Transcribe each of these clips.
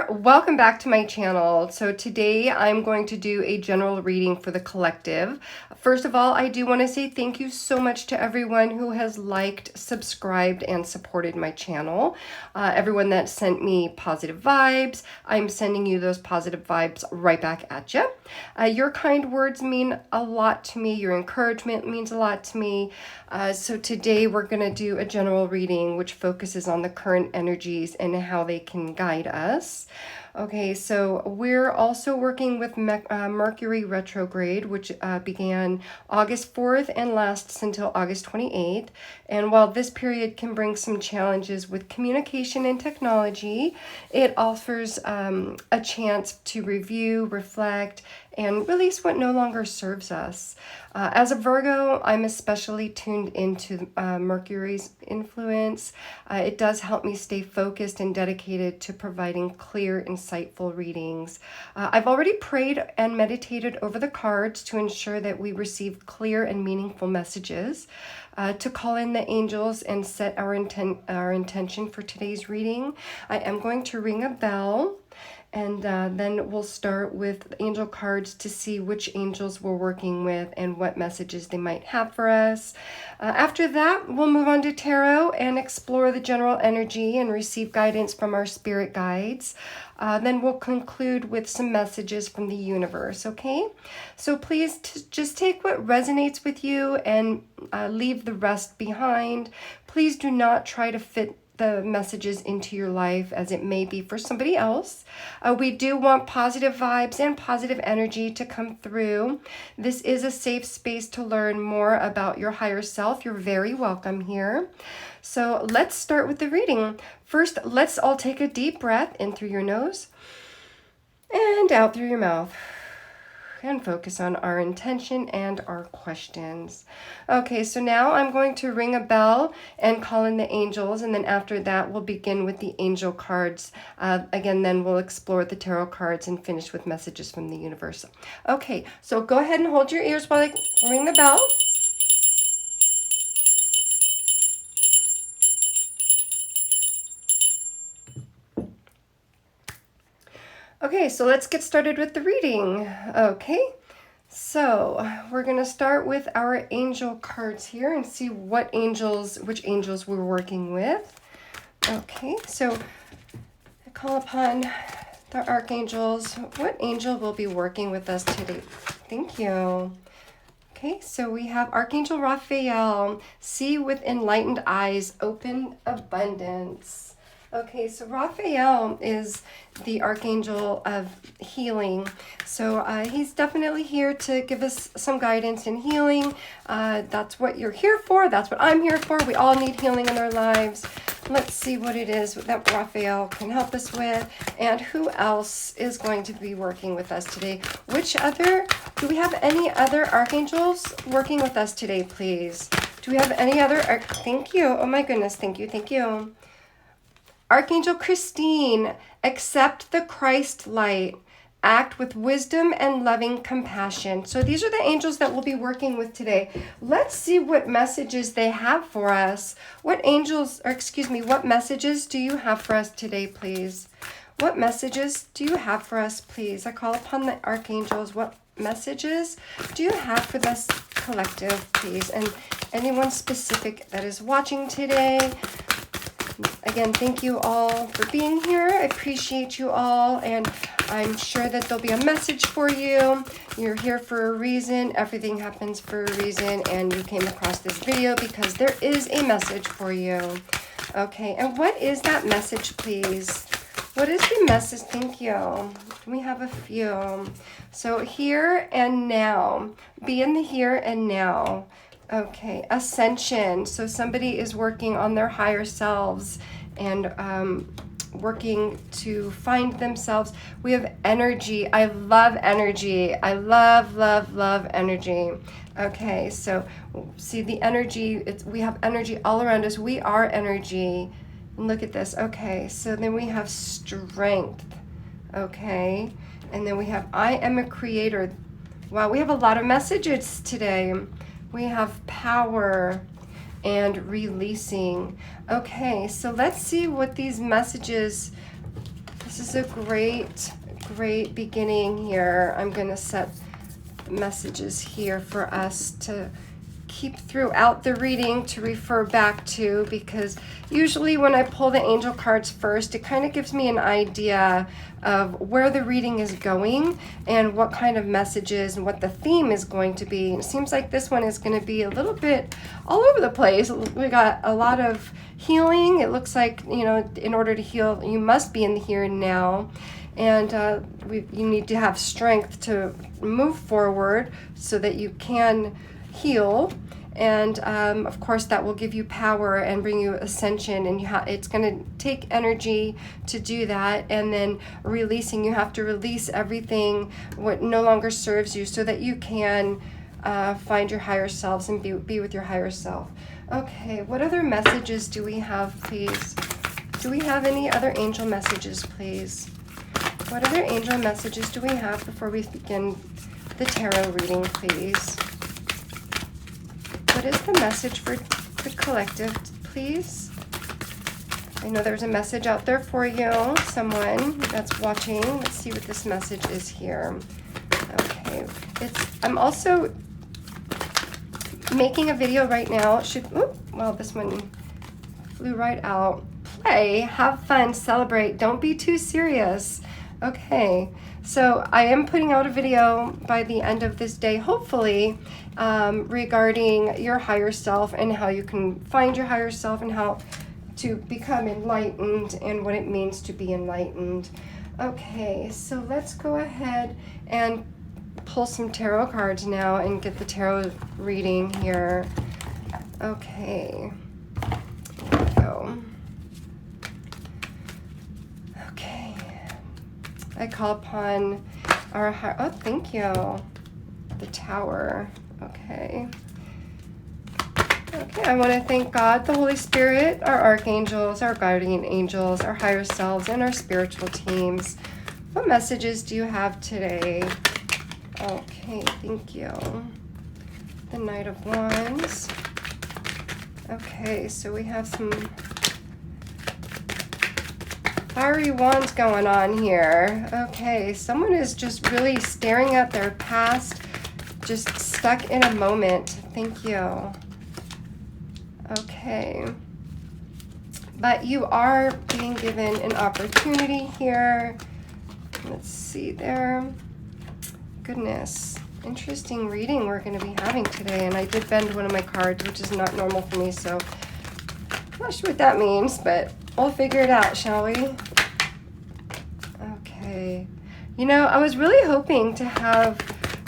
there, welcome back to my channel. So today I'm going to do a general reading for the collective. First of all, I do want to say thank you so much to everyone who has liked, subscribed, and supported my channel. Everyone that sent me positive vibes, I'm sending you those positive vibes right back at you. Your kind words mean a lot to me. Your encouragement means a lot to me. So today we're going to do a general reading which focuses on the current energies and how they can guide us. Okay, so we're also working with Mercury retrograde, which began August 4th and lasts until August 28th. And while this period can bring some challenges with communication and technology, it offers a chance to review, reflect, and release what no longer serves us. As a Virgo, I'm especially tuned into Mercury's influence. It does help me stay focused and dedicated to providing clear, insightful readings. I've already prayed and meditated over the cards to ensure that we receive clear and meaningful messages. To call in the angels and set our intention for today's reading, I am going to ring a bell. And then we'll start with angel cards to see which angels we're working with and what messages they might have for us. After that, we'll move on to tarot and explore the general energy and receive guidance from our spirit guides. Then we'll conclude with some messages from the universe, okay? So please just take what resonates with you and leave the rest behind. Please do not try to fit the messages into your life as it may be for somebody else. We do want positive vibes and positive energy to come through. This is a safe space to learn more about your higher self. You're very welcome here. So let's start with the reading. First, let's all take a deep breath in through your nose and out through your mouth. And focus on our intention and our questions. Okay, so now I'm going to ring a bell and call in the angels, and then after that we'll begin with the angel cards. Again, then we'll explore the tarot cards and finish with messages from the universe. Okay, so go ahead and hold your ears while I ring the bell. Okay, so let's get started with the reading. Okay. So we're going to start with our angel cards here and see which angels we're working with. Okay, so I call upon the archangels. What angel will be working with us today? Thank you. Okay, so we have Archangel Raphael, see with enlightened eyes, open abundance. Okay, so Raphael is the archangel of healing. So he's definitely here to give us some guidance in healing. That's what you're here for. That's what I'm here for. We all need healing in our lives. Let's see what it is that Raphael can help us with. And who else is going to be working with us today? Do we have any other archangels working with us today, please? Do we have any other? Thank you. Oh my goodness. Thank you. Archangel Christine, accept the Christ light. Act with wisdom and loving compassion. So these are the angels that we'll be working with today. Let's see what messages they have for us. What messages do you have for us today, please? What messages do you have for us, please? I call upon the archangels. What messages do you have for this collective, please? And anyone specific that is watching today. Again, thank you all for being here. I appreciate you all, and I'm sure that there'll be a message for you. You're here for a reason. Everything happens for a reason, and you came across this video because there is a message for you. Okay, and what is that message, please? What is the message? Thank you. We have a few. So here and now. Be in the here and now. Okay, ascension. So somebody is working on their higher selves and working to find themselves. We have energy. I love energy. I love energy. Okay, so see the energy. We have energy all around us. We are energy. Look at this. Okay, so then we have strength. Okay, and then we have I am a creator. Wow, we have a lot of messages today. We have power and releasing. Okay, so let's see what these messages This is a great beginning here. I'm going to set messages here for us to keep throughout the reading to refer back to, because usually when I pull the angel cards first, it kind of gives me an idea of where the reading is going and what kind of messages and what the theme is going to be. It seems like this one is going to be a little bit all over the place. We got a lot of healing. It looks like, you know, in order to heal, you must be in the here and now. And you need to have strength to move forward so that you can heal. And of course that will give you power and bring you ascension, and it's going to take energy to do that. And then releasing, you have to release everything what no longer serves you so that you can find your higher selves and be with your higher self. Okay, what other messages do we have, please? Do we have any other angel messages, please? What other angel messages do we have before we begin the tarot reading, please? What is the message for the collective, please? I know there's a message out there for you, someone that's watching. Let's see what this message is here. Okay, I'm also making a video right now. Well, this one flew right out. Play, have fun, celebrate, don't be too serious. Okay, so I am putting out a video by the end of this day, hopefully, regarding your higher self and how you can find your higher self and how to become enlightened and what it means to be enlightened. Okay, so let's go ahead and pull some tarot cards now and get the tarot reading here. Okay, here we go. Okay, I call upon our higher, oh, thank you, the Tower. Okay. Okay, I want to thank God, the Holy Spirit, our archangels, our guardian angels, our higher selves, and our spiritual teams. What messages do you have today? Okay, thank you. The Knight of Wands. Okay, so we have some fiery wands going on here. Okay, someone is just really staring at their past, just stuck in a moment. Thank you. Okay. But you are being given an opportunity here. Let's see there. Goodness. Interesting reading we're going to be having today. And I did bend one of my cards, which is not normal for me, so I'm not sure what that means, but we'll figure it out, shall we? Okay. You know, I was really hoping to have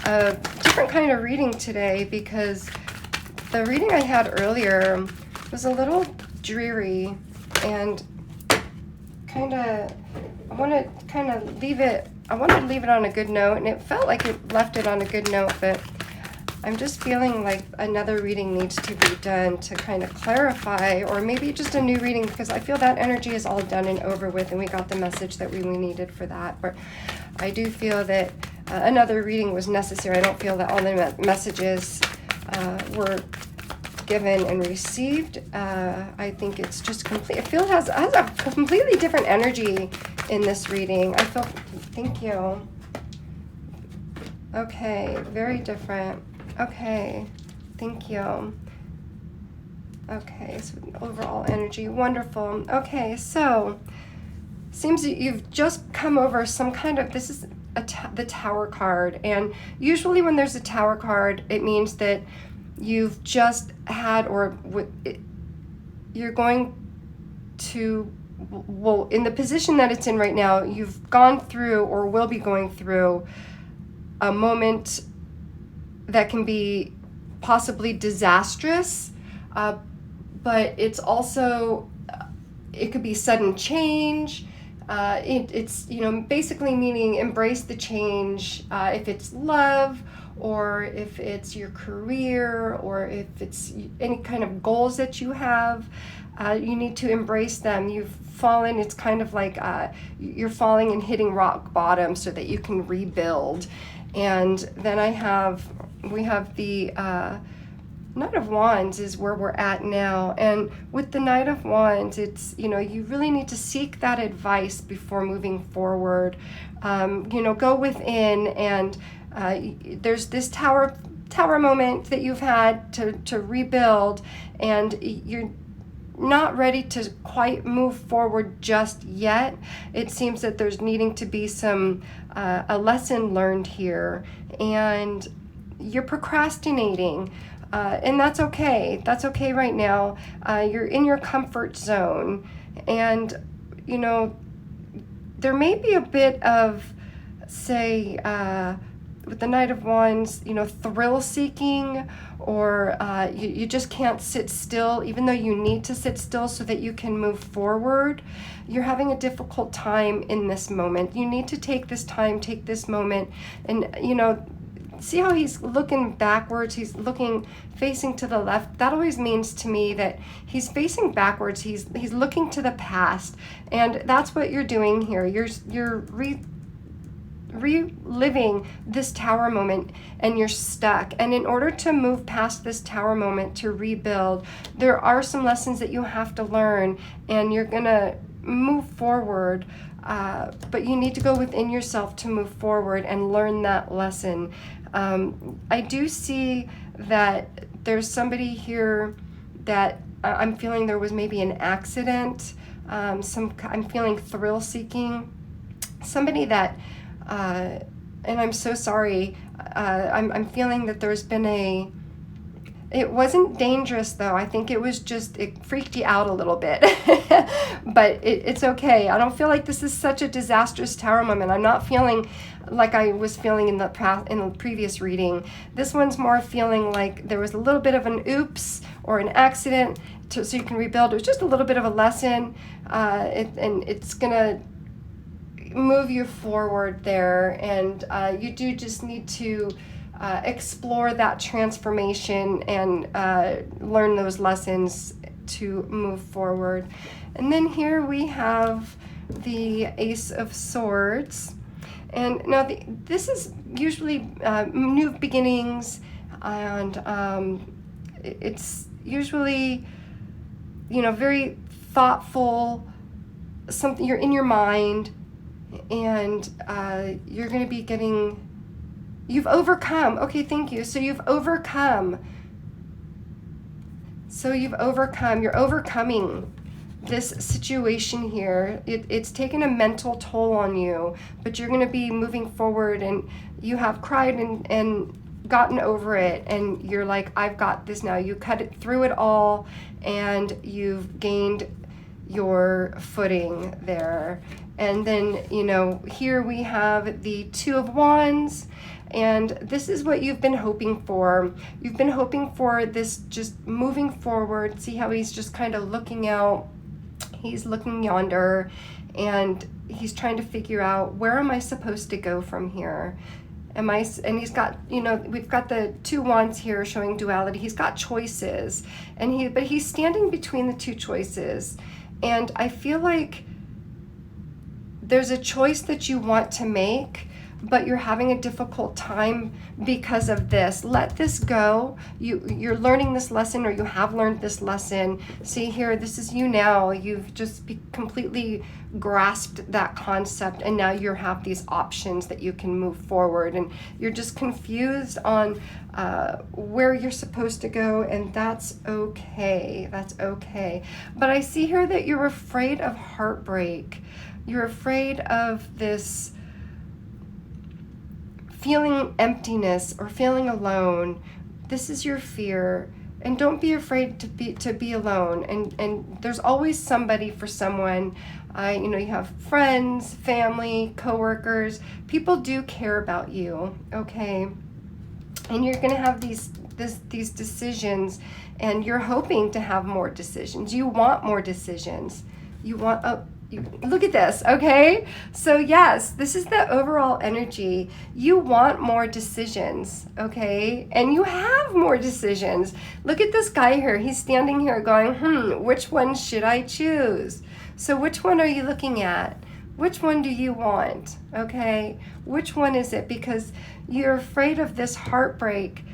a different kind of reading today, because the reading I had earlier was a little dreary and I wanted to leave it on a good note, and it felt like it left it on a good note, but I'm just feeling like another reading needs to be done to kind of clarify, or maybe just a new reading, because I feel that energy is all done and over with, and we got the message that we needed for that. But I do feel that another reading was necessary. I don't feel that all the messages were given and received. I think it's just complete. I feel it has a completely different energy in this reading. I feel, thank you. Okay, very different. Okay, thank you. Okay, so overall energy, wonderful. Okay, so seems that you've just come over some kind of, this is the Tower card, and usually when there's a Tower card, it means that you've just had, or you're going to, well, in the position that it's in right now, you've gone through or will be going through a moment that can be possibly disastrous, but it's also, it could be sudden change. It's, you know, basically meaning embrace the change. If it's love, or if it's your career, or if it's any kind of goals that you have, you need to embrace them. You've fallen, it's kind of like you're falling and hitting rock bottom so that you can rebuild. And then we have the Knight of Wands is where we're at now. And with the Knight of Wands, it's, you really need to seek that advice before moving forward. Go within, and there's this tower moment that you've had to rebuild, and you're not ready to quite move forward just yet. It seems that there's needing to be some a lesson learned here, and you're procrastinating. And that's okay. That's okay right now. You're in your comfort zone. And, there may be a bit of, say, with the Knight of Wands, thrill seeking, or you just can't sit still, even though you need to sit still so that you can move forward. You're having a difficult time in this moment. You need to take this time, take this moment, and, see how he's looking backwards. He's facing to the left. That always means to me that he's facing backwards. He's looking to the past, and that's what you're doing here. You're reliving this tower moment, and you're stuck. And in order to move past this tower moment, to rebuild, there are some lessons that you have to learn, and you're gonna move forward. But you need to go within yourself to move forward and learn that lesson. I do see that there's somebody here that I'm feeling there was maybe an accident. I'm feeling thrill seeking. Somebody that, and I'm so sorry, I'm feeling that there's been it wasn't dangerous though. I think it was just, it freaked you out a little bit. But it's okay. I don't feel like this is such a disastrous tower moment. I'm not feeling like I was feeling in the previous reading. This one's more feeling like there was a little bit of an oops or an accident, so you can rebuild. It was just a little bit of a lesson, and it's gonna move you forward there. And you do just need to explore that transformation and learn those lessons to move forward. And then here we have the Ace of Swords. And now this is usually new beginnings, and it's usually, very thoughtful, something you're in your mind, and you're going to be you've overcome. Okay, thank you. So you've overcome. You're overcoming this situation here. It's taken a mental toll on you, but you're going to be moving forward, and you have cried and gotten over it, and you're like, I've got this now. You cut it through it all, and you've gained your footing there. And then, here we have the Two of Wands, and this is what you've been hoping for. You've been hoping for this, just moving forward. See how he's just kind of looking out. He's looking yonder, and he's trying to figure out, where am I supposed to go from here? And he's got, we've got the Two Wands here showing duality. He's got choices, but he's standing between the two choices. And I feel like there's a choice that you want to make, but you're having a difficult time because of this. Let this go. You're learning this lesson, or you have learned this lesson. See here, this is you now. You've just completely grasped that concept, and now you have these options that you can move forward, and you're just confused on where you're supposed to go, and that's okay. That's okay. But I see here that you're afraid of heartbreak. You're afraid of this feeling emptiness or feeling alone. This is your fear, and don't be afraid to be alone. And there's always somebody for someone. You have friends, family, coworkers. People do care about you, okay? And you're gonna have these decisions, and you're hoping to have more decisions. You want more decisions. You want look at this, okay? So yes, this is the overall energy. You want more decisions, okay? And you have more decisions. Look at this guy here. He's standing here going, which one should I choose? So which one are you looking at? Which one do you want, okay? Which one is it? Because you're afraid of this heartbreak,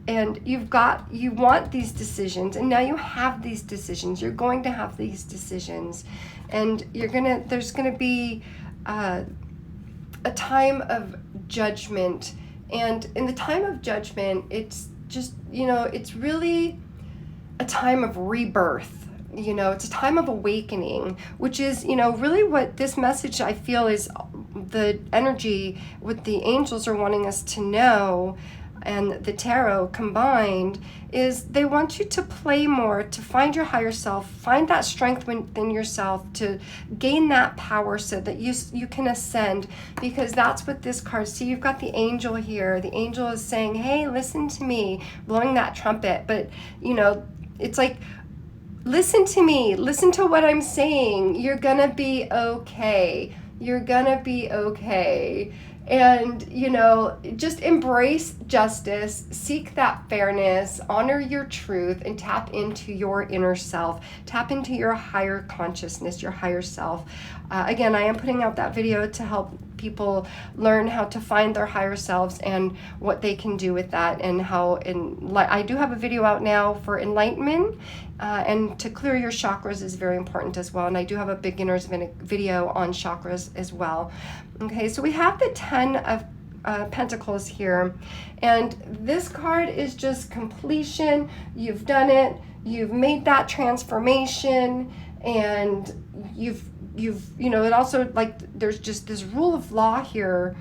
and you want these decisions, and now you have these decisions. You're going to have these decisions, and there's gonna be a time of judgment. And in the time of judgment, it's just, it's really a time of rebirth. It's a time of awakening, which is, really what this message, I feel, is the energy, what the angels are wanting us to know, and the tarot combined, is they want you to play more, to find your higher self, find that strength within yourself, to gain that power so that you can ascend, because that's what this card, see, you've got the angel here. The angel is saying, hey, listen to me, blowing that trumpet. But it's like, listen to me, listen to what I'm saying. You're gonna be okay. You're gonna be okay. And, just embrace justice, seek that fairness, honor your truth, and tap into your inner self. Tap into your higher consciousness, your higher self. Again, I am putting out that video to help people learn how to find their higher selves and what they can do with that, and how, I do have a video out now for enlightenment, and to clear your chakras is very important as well. And I do have a beginner's video on chakras as well. Okay, so we have the 10 of Pentacles here, and this card is just completion. You've done it. You've made that transformation, and you've it also, like, there's just this rule of law here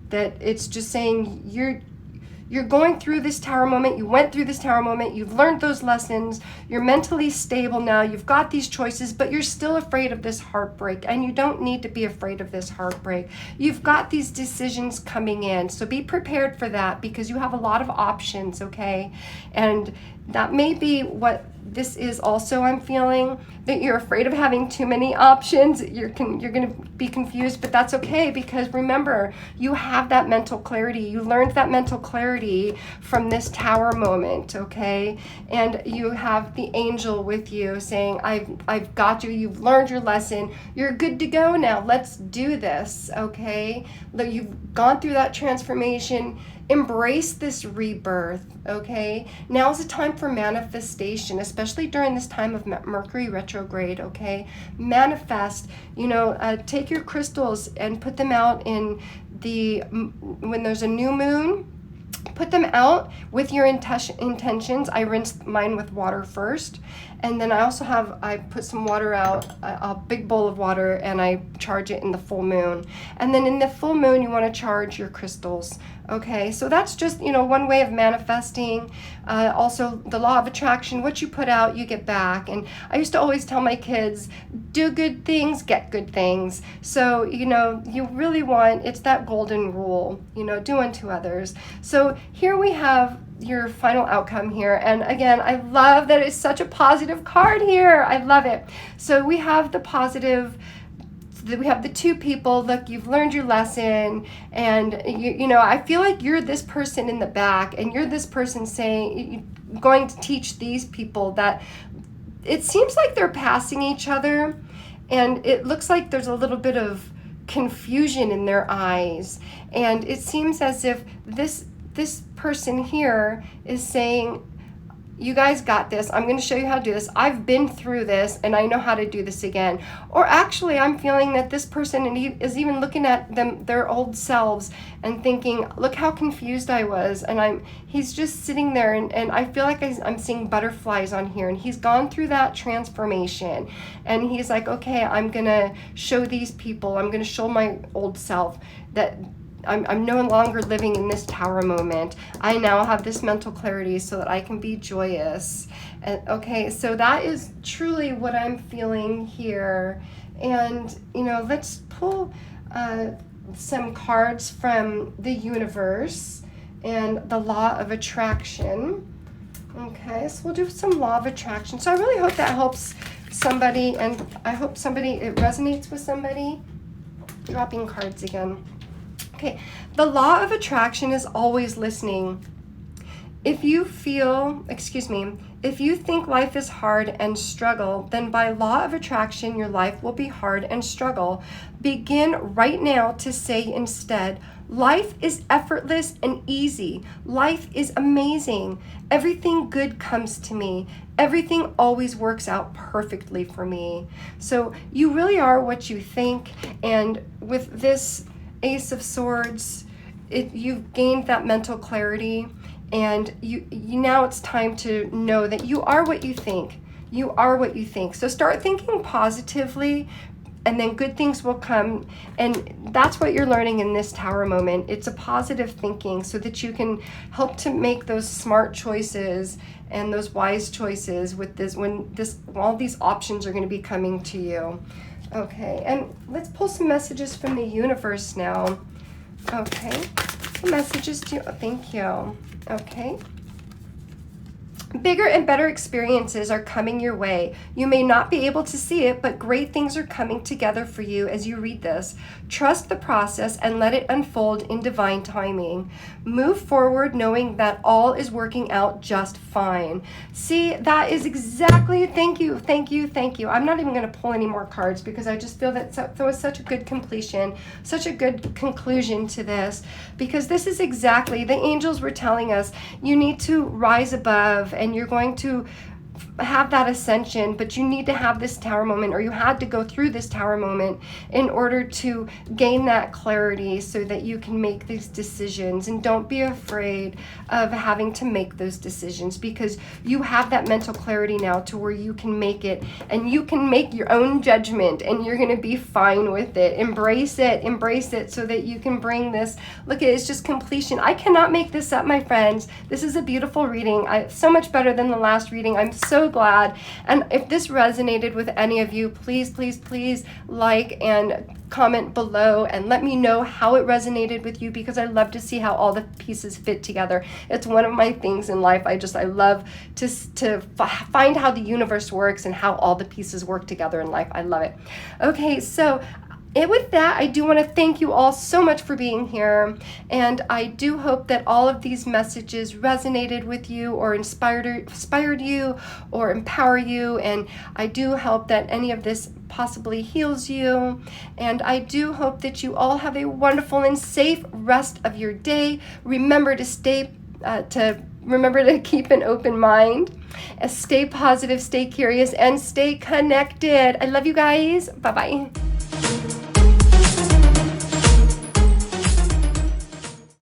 that it's just saying you're going through this tower moment. You went through this tower moment. You've learned those lessons. You're mentally stable now. You've got these choices, but you're still afraid of this heartbreak, and you don't need to be afraid of this heartbreak. You've got these decisions coming in, so be prepared for that, because you have a lot of options, okay? And that may be what this is also. I'm feeling that you're afraid of having too many options. You're going to be confused, but that's okay, because remember, you have that mental clarity. You learned that mental clarity from this tower moment, okay? And you have the angel with you saying, I've got you. You've learned your lesson. You're good to go now. Let's do this, okay? You've gone through that transformation. Embrace this rebirth, okay? Now is the time for manifestation, especially during this time of Mercury retrograde, okay? Manifest, take your crystals and put them out when there's a new moon. Put them out with your intentions. I rinse mine with water first, and then I put some water out, a big bowl of water, and I charge it in the full moon. And then in the full moon, you want to charge your crystals. Okay, so that's just, one way of manifesting. Also, the law of attraction, what you put out, you get back. And I used to always tell my kids, do good things, get good things. So, you really want, it's that golden rule, do unto others. So here we have your final outcome here. And again, I love that it's such a positive card here. I love it. So we have the positive. We have the two people. Look, you've learned your lesson, and I feel like you're this person in the back, and you're this person going to teach these people that it seems like they're passing each other, and it looks like there's a little bit of confusion in their eyes, and it seems as if this person here is saying, you guys got this. I'm going to show you how to do this. I've been through this, and I know how to do this again. Or actually, I'm feeling that this person is even looking at their old selves and thinking, look how confused I was. And he's just sitting there, and I feel like I'm seeing butterflies on here. And he's gone through that transformation. And he's like, okay, I'm going to show these people. I'm going to show my old self that I'm no longer living in this tower moment. I now have this mental clarity so that I can be joyous. And okay, so that is truly what I'm feeling here. And, let's pull some cards from the universe and the law of attraction. Okay, so we'll do some law of attraction. So I really hope that helps somebody, and I hope it resonates with somebody. Dropping cards again. Okay, the law of attraction is always listening. If If you think life is hard and struggle, then by law of attraction, your life will be hard and struggle. Begin right now to say instead, life is effortless and easy. Life is amazing. Everything good comes to me. Everything always works out perfectly for me. So you really are what you think. And with this Ace of Swords, you've gained that mental clarity. And you now it's time to know that you are what you think. You are what you think. So start thinking positively, and then good things will come. And that's what you're learning in this Tower moment. It's a positive thinking so that you can help to make those smart choices and those wise choices with this, when all these options are going to be coming to you. Okay, and let's pull some messages from the universe now. Okay, what messages do you, thank you. Okay. Bigger and better experiences are coming your way. You may not be able to see it, but great things are coming together for you as you read this. Trust the process and let it unfold in divine timing. Move forward knowing that all is working out just fine. See, that is exactly, thank you. I'm not even going to pull any more cards because I just feel that was such a good completion, such a good conclusion to this, because this is exactly, the angels were telling us, you need to rise above and you're going to have that ascension, but you need to have this Tower moment, or you had to go through this Tower moment in order to gain that clarity so that you can make these decisions. And don't be afraid of having to make those decisions, because you have that mental clarity now to where you can make it, and you can make your own judgment, and you're going to be fine with it. Embrace it so that you can bring this. Look at it, it's just completion. I cannot make this up, my friends. This is a beautiful reading. So much better than the last reading. I'm so glad. And if this resonated with any of you, please like and comment below and let me know how it resonated with you, because I love to see how all the pieces fit together. It's one of my things in life. I love to find how the universe works and how all the pieces work together in life. I love it. Okay, so with that, I do want to thank you all so much for being here, and I do hope that all of these messages resonated with you or inspired you or empower you, and I do hope that any of this possibly heals you, and I do hope that you all have a wonderful and safe rest of your day. Remember to keep an open mind, stay positive, stay curious, and stay connected. I love you guys. Bye-bye.